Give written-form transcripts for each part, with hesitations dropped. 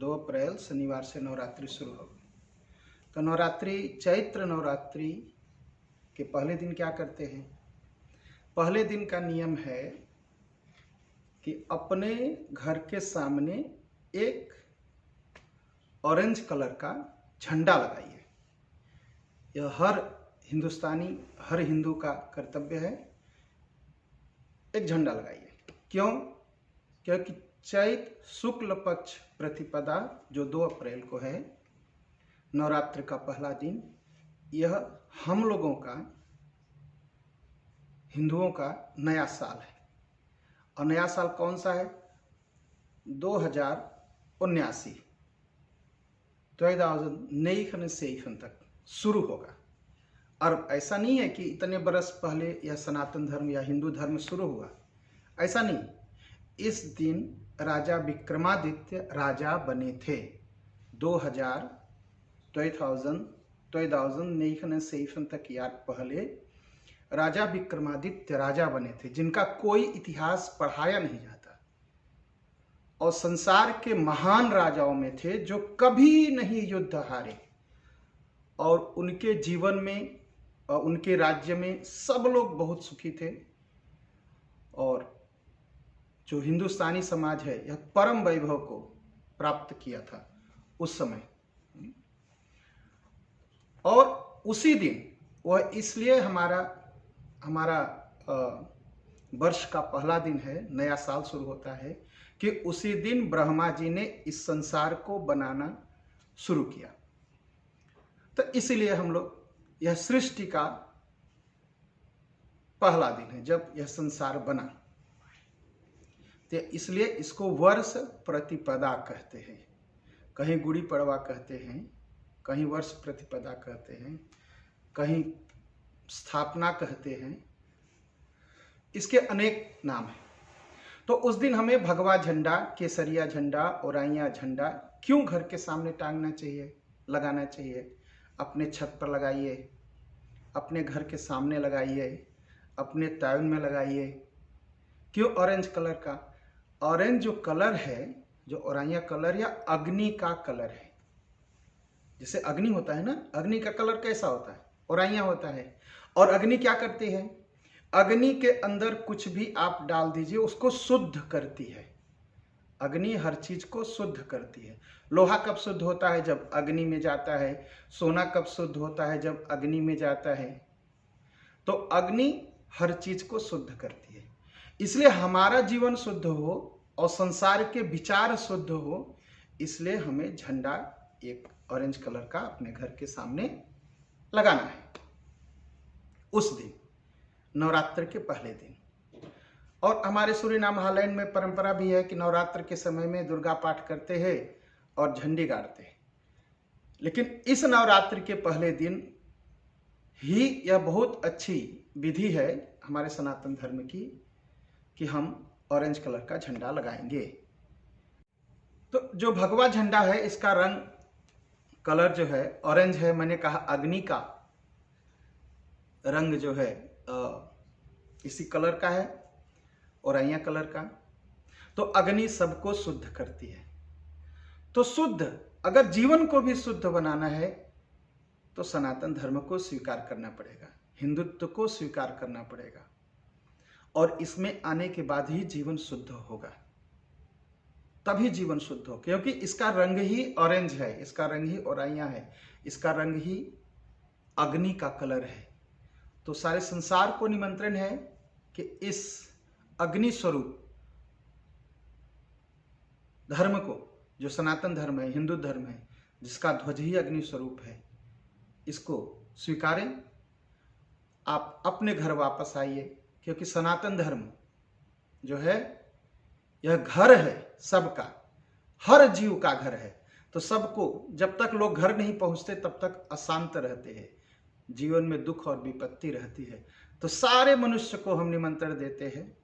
2 अप्रैल शनिवार से नवरात्रि शुरू होगी। तो नवरात्रि, चैत्र नवरात्रि के पहले दिन क्या करते हैं? पहले दिन का नियम है कि अपने घर के सामने एक ऑरेंज कलर का झंडा लगाइए। यह हर हिंदू का कर्तव्य है। एक झंडा लगाइए। क्यों? क्योंकि चैत्र शुक्ल पक्ष प्रतिपदा जो 2 अप्रैल को है, नवरात्र का पहला दिन, यह हम लोगों का, हिंदुओं का नया साल है। और नया साल कौन सा है? 2079 तक शुरू होगा। और ऐसा नहीं है कि इतने बरस पहले यह सनातन धर्म या हिंदू धर्म शुरू हुआ, ऐसा नहीं। इस दिन राजा विक्रमादित्य राजा बने थे। 2000 तक यार पहले राजा विक्रमादित्य राजा बने थे, जिनका कोई इतिहास पढ़ाया नहीं जाता, और संसार के महान राजाओं में थे जो कभी नहीं युद्ध हारे, और उनके जीवन में और उनके राज्य में सब लोग बहुत सुखी थे। और जो हिंदुस्तानी समाज है, यह परम वैभव को प्राप्त किया था उस समय। और उसी दिन वह, इसलिए हमारा वर्ष का पहला दिन है, नया साल शुरू होता है, कि उसी दिन ब्रह्मा जी ने इस संसार को बनाना शुरू किया। तो इसलिए हम लोग, यह सृष्टि का पहला दिन है जब यह संसार बना, तो इसलिए इसको वर्ष प्रतिपदा कहते हैं। कहीं गुड़ी पड़वा कहते हैं, कहीं वर्ष प्रतिपदा कहते हैं, कहीं स्थापना कहते हैं। इसके अनेक नाम हैं। तो उस दिन हमें भगवा झंडा, केसरिया झंडा, ओराइया झंडा क्यों घर के सामने टांगना चाहिए, लगाना चाहिए? अपने छत पर लगाइए, अपने घर के सामने लगाइए, अपने तायन में लगाइए। क्यों ऑरेंज कलर का? ऑरेंज जो कलर है, जो ओराइया कलर या अग्नि का कलर है। जैसे अग्नि होता है ना, अग्नि का कलर कैसा होता है? ओराइया होता है। और अग्नि क्या करती है? अग्नि के अंदर कुछ भी आप डाल दीजिए, उसको शुद्ध करती है। अग्नि हर चीज को शुद्ध करती है। लोहा कब शुद्ध होता है? जब अग्नि में जाता है। सोना कब शुद्ध होता है? जब अग्नि में जाता है। तो अग्नि हर चीज को शुद्ध करती है। इसलिए हमारा जीवन शुद्ध हो और संसार के विचार शुद्ध हो, इसलिए हमें झंडा एक ऑरेंज कलर का अपने घर के सामने लगाना है उस दिन, नवरात्र के पहले दिन। और हमारे सूरीनाम हालैंड में परंपरा भी है कि नवरात्र के समय में दुर्गा पाठ करते हैं और झंडी गाड़ते हैं। लेकिन इस नवरात्र के पहले दिन ही यह बहुत अच्छी विधि है हमारे सनातन धर्म की, कि हम ऑरेंज कलर का झंडा लगाएंगे। तो जो भगवा झंडा है, इसका रंग, कलर जो है ऑरेंज है। मैंने कहा अग्नि का रंग जो है इसी कलर का है, ओराइया कलर का। तो अग्नि सबको शुद्ध करती है। तो शुद्ध, अगर जीवन को भी शुद्ध बनाना है तो सनातन धर्म को स्वीकार करना पड़ेगा, हिंदुत्व को स्वीकार करना पड़ेगा, और इसमें आने के बाद ही जीवन शुद्ध होगा। तभी जीवन शुद्ध हो, क्योंकि इसका रंग ही ऑरेंज है, इसका रंग ही ओराइया है, इसका रंग ही अग्नि का कलर है। तो सारे संसार को निमंत्रण है कि इस अग्नि स्वरूप धर्म को, जो सनातन धर्म है, हिंदू धर्म है, जिसका ध्वज ही अग्नि स्वरूप है, इसको स्वीकारें। आप अपने घर वापस आइए, क्योंकि सनातन धर्म जो है, यह घर है सबका, हर जीव का घर है। तो सबको, जब तक लोग घर नहीं पहुंचते तब तक अशांत रहते हैं, जीवन में दुख और विपत्ति रहती है। तो सारे मनुष्य को हम निमंत्रण देते हैं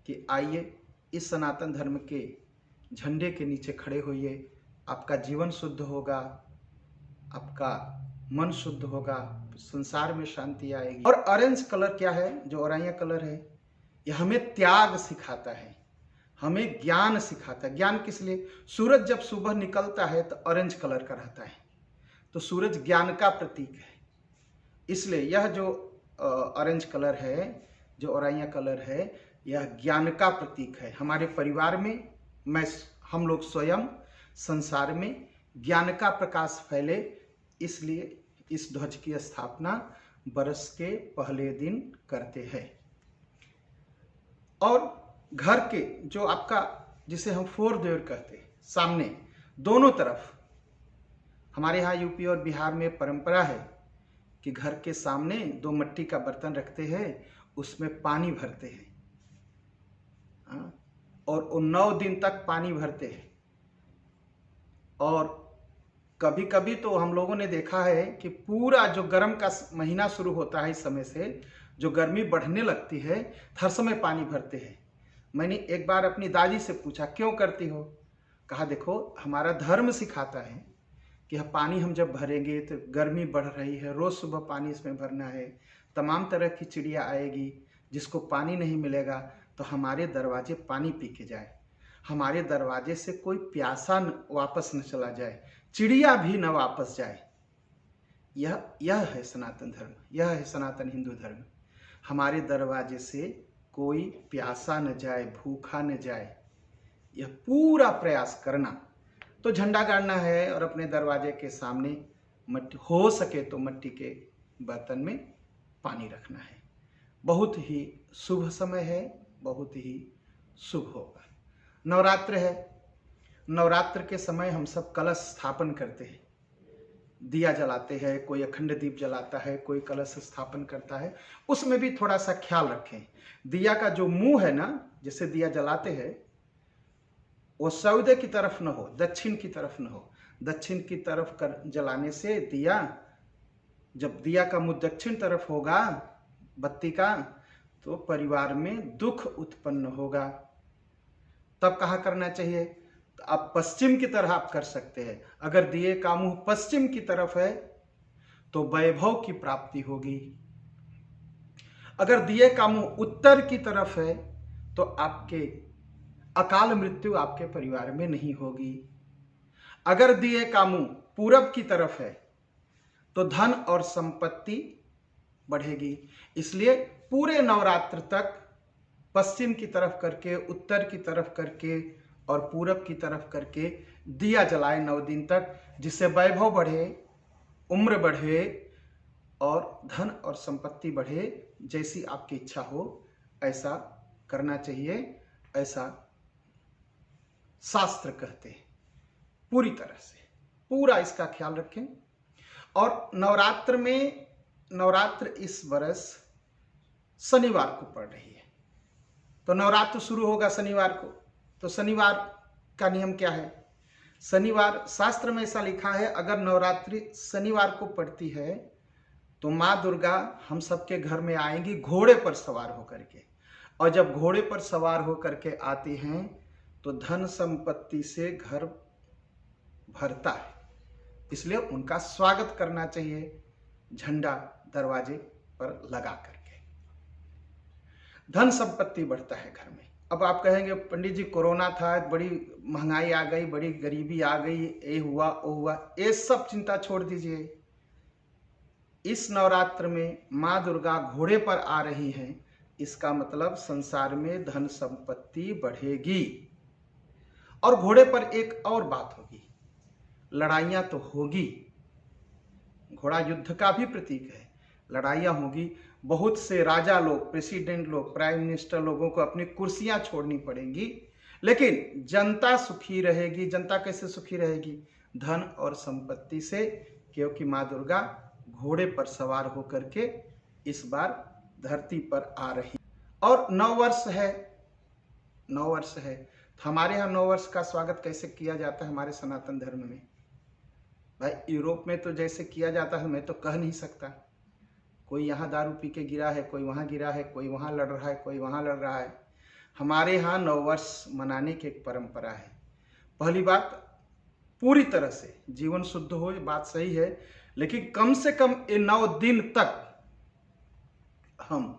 कि आइए, इस सनातन धर्म के झंडे के नीचे खड़े होइए। आपका जीवन शुद्ध होगा, आपका मन शुद्ध होगा, संसार में शांति आएगी। और ऑरेंज कलर क्या है? जो ओराइया कलर है, यह हमें त्याग सिखाता है, हमें ज्ञान सिखाता है। ज्ञान किस लिए? सूरज जब सुबह निकलता है तो ऑरेंज कलर का रहता है, तो सूरज ज्ञान का प्रतीक है। इसलिए यह जो ऑरेंज कलर है, जो औराइया कलर है, यह ज्ञान का प्रतीक है। हमारे परिवार में हम लोग स्वयं संसार में ज्ञान का प्रकाश फैले, इसलिए इस ध्वज की स्थापना बरस के पहले दिन करते हैं। और घर के जो आपका, जिसे हम फोर देवर कहते हैं, सामने दोनों तरफ, हमारे यहाँ यूपी और बिहार में परंपरा है कि घर के सामने 2 मिट्टी का बर्तन रखते हैं, उसमें पानी भरते हैं और वो 9 दिन तक पानी भरते हैं। और कभी कभी तो हम लोगों ने देखा है कि पूरा जो गर्म का महीना शुरू होता है, इस समय से जो गर्मी बढ़ने लगती है, हर समय पानी भरते हैं। मैंने एक बार अपनी दादी से पूछा, क्यों करती हो? कहा, देखो हमारा धर्म सिखाता है कि पानी हम जब भरेंगे तो गर्मी बढ़ रही है, रोज़ सुबह पानी इसमें भरना है, तमाम तरह की चिड़िया आएगी, जिसको पानी नहीं मिलेगा तो हमारे दरवाजे पानी पी के जाए, हमारे दरवाजे से कोई प्यासा वापस न चला जाए, चिड़िया भी न वापस जाए। यह है सनातन धर्म, यह है सनातन हिंदू धर्म। हमारे दरवाजे से कोई प्यासा न जाए, भूखा न जाए, यह पूरा प्रयास करना। तो झंडा गाड़ना है और अपने दरवाजे के सामने मट्टी, हो सके तो मिट्टी के बर्तन में पानी रखना है। बहुत ही शुभ समय है, बहुत ही शुभ होगा। नवरात्र है, नवरात्र के समय हम सब कलश स्थापन करते हैं, दिया जलाते हैं, कोई अखंड दीप जलाता है, कोई कलश स्थापन करता है। उसमें भी थोड़ा सा ख्याल रखें, दिया का जो मुंह है ना, जिसे दिया जलाते हैं, वो सौदे की तरफ न हो, दक्षिण की तरफ न हो। दक्षिण की तरफ कर जलाने से दिया, जब दिया का मुंह दक्षिण तरफ होगा बत्ती का, तो परिवार में दुख उत्पन्न होगा। तब कहा करना चाहिए, तो आप पश्चिम की तरह आप कर सकते हैं। अगर दिए का मुंह पश्चिम की तरफ है तो वैभव की प्राप्ति होगी। अगर दिए का मुंह उत्तर की तरफ है तो आपके अकाल मृत्यु आपके परिवार में नहीं होगी। अगर दिए का मुंह पूरब की तरफ है तो धन और संपत्ति बढ़ेगी। इसलिए पूरे नवरात्र तक पश्चिम की तरफ करके, उत्तर की तरफ करके और पूरब की तरफ करके दिया जलाए 9 दिन तक, जिससे वैभव बढ़े, उम्र बढ़े और धन और संपत्ति बढ़े। जैसी आपकी इच्छा हो ऐसा करना चाहिए, ऐसा शास्त्र कहते हैं। पूरी तरह से पूरा इसका ख्याल रखें। और नवरात्र में, नवरात्र इस वर्ष शनिवार को पड़ रही है, तो नवरात्र शुरू होगा शनिवार को। तो शनिवार का नियम क्या है? शनिवार, शास्त्र में ऐसा लिखा है, अगर नवरात्रि शनिवार को पड़ती है तो माँ दुर्गा हम सबके घर में आएंगी घोड़े पर सवार होकर के। और जब घोड़े पर सवार होकर के आती हैं तो धन संपत्ति से घर भरता है, इसलिए उनका स्वागत करना चाहिए झंडा दरवाजे पर लगा करके। धन संपत्ति बढ़ता है घर में। अब आप कहेंगे, पंडित जी कोरोना था, बड़ी महंगाई आ गई, बड़ी गरीबी आ गई, ये हुआ वो हुआ, ये सब चिंता छोड़ दीजिए। इस नवरात्र में माँ दुर्गा घोड़े पर आ रही हैं, इसका मतलब संसार में धन संपत्ति बढ़ेगी। और घोड़े पर एक और बात होगी, लड़ाइयाँ तो होगी, घोड़ा युद्ध का भी प्रतीक है, लड़ाइयाँ होगी। बहुत से राजा लोग, प्रेसिडेंट लोग, प्राइम मिनिस्टर लोगों को अपनी कुर्सियां छोड़नी पड़ेंगी, लेकिन जनता सुखी रहेगी। जनता कैसे सुखी रहेगी? धन और संपत्ति से, क्योंकि माँ दुर्गा घोड़े पर सवार होकर के इस बार धरती पर आ रही। और 9 वर्ष है, 9 वर्ष है, तो हमारे यहाँ 9 वर्ष का स्वागत कैसे किया जाता है हमारे सनातन धर्म में? भाई यूरोप में तो जैसे किया जाता है मैं तो कह नहीं सकता। कोई यहाँ दारू पी के गिरा है, कोई वहाँ गिरा है, कोई वहाँ लड़ रहा है, कोई वहाँ लड़ रहा है। हमारे यहाँ 9 वर्ष मनाने की एक परंपरा है। पहली बात, पूरी तरह से जीवन शुद्ध हो, ये बात सही है, लेकिन कम से कम ये 9 दिन तक हम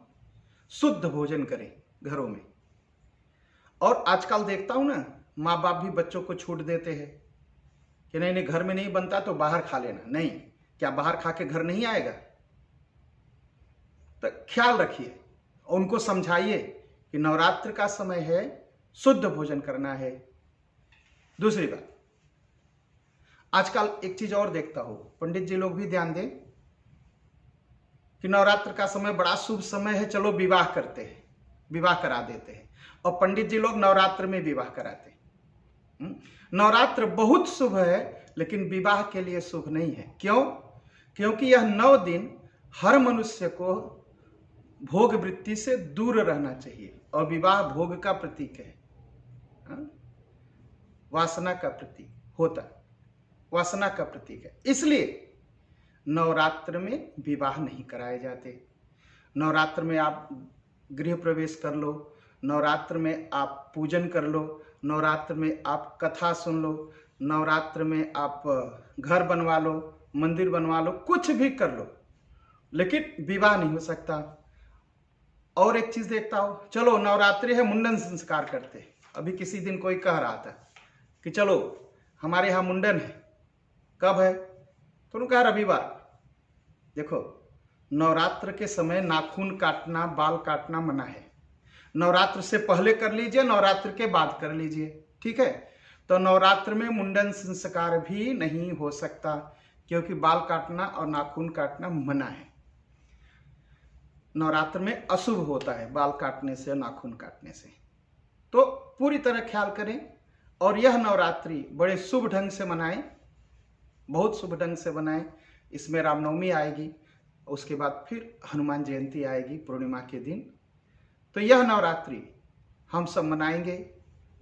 शुद्ध भोजन करें घरों में। और आजकल देखता हूं ना, माँ बाप भी बच्चों को छूट देते हैं कि नहीं नहीं, घर में नहीं बनता तो बाहर खा लेना। नहीं, क्या बाहर खा के घर नहीं आएगा? तो ख्याल रखिए और उनको समझाइए कि नवरात्र का समय है, शुद्ध भोजन करना है। दूसरी बात, आजकल एक चीज और देखता हूं, पंडित जी लोग भी ध्यान दें कि नवरात्र का समय बड़ा शुभ समय है, चलो विवाह करते हैं, विवाह करा देते हैं। और पंडित जी लोग नवरात्र में विवाह कराते हैं। नवरात्र बहुत शुभ है, लेकिन विवाह के लिए शुभ नहीं है। क्यों? क्योंकि यह 9 दिन हर मनुष्य को भोग वृत्ति से दूर रहना चाहिए, और विवाह भोग का प्रतीक है, वासना का प्रतीक होता है, वासना का प्रतीक है। इसलिए नवरात्र में विवाह नहीं कराए जाते। नवरात्र में आप गृह प्रवेश कर लो, नवरात्र में आप पूजन कर लो, नवरात्र में आप कथा सुन लो, नवरात्र में आप घर बनवा लो, मंदिर बनवा लो, कुछ भी कर लो, लेकिन विवाह नहीं हो सकता। और एक चीज देखता हूं, चलो नवरात्रि है, मुंडन संस्कार करते। अभी किसी दिन कोई कह रहा था कि चलो हमारे यहाँ मुंडन है। कब है? तो उन्होंने कहा रविवार। देखो, नवरात्र के समय नाखून काटना, बाल काटना मना है। नवरात्र से पहले कर लीजिए, नवरात्र के बाद कर लीजिए, ठीक है। तो नवरात्र में मुंडन संस्कार भी नहीं हो सकता, क्योंकि बाल काटना और नाखून काटना मना है। नवरात्र में अशुभ होता है बाल काटने से, नाखून काटने से। तो पूरी तरह ख्याल करें और यह नवरात्रि बड़े शुभ ढंग से मनाएं, बहुत शुभ ढंग से मनाएं। इसमें रामनवमी आएगी, उसके बाद फिर हनुमान जयंती आएगी पूर्णिमा के दिन। तो यह नवरात्रि हम सब मनाएंगे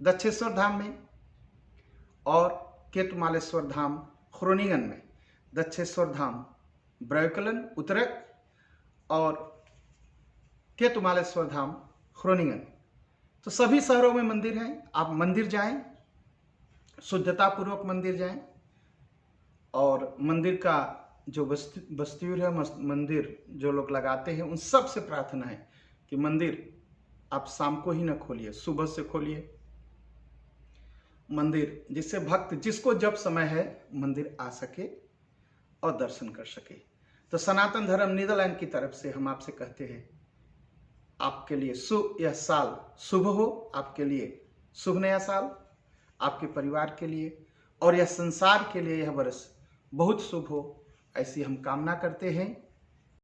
दक्षेश्वर धाम में और केतुमालेश्वर धाम ख्रोनिंगन में। दक्षेश्वर धाम ब्रैकलन उत्तरक और केतुमालेश्वर धाम ख्रोनिंगन। तो सभी शहरों में मंदिर हैं, आप मंदिर जाएं, शुद्धता पूर्वक मंदिर जाएं। और मंदिर का जो वस्तुर है, मंदिर जो लोग लगाते हैं, उन सब से प्रार्थना है कि मंदिर आप शाम को ही न खोलिए, सुबह से खोलिए मंदिर, जिससे भक्त जिसको जब समय है मंदिर आ सके और दर्शन कर सके। तो सनातन धर्म नीदरलैंड की तरफ से हम आपसे कहते हैं, आपके लिए यह साल शुभ हो, आपके लिए शुभ नया साल, आपके परिवार के लिए और यह संसार के लिए यह वर्ष बहुत शुभ हो, ऐसी हम कामना करते हैं।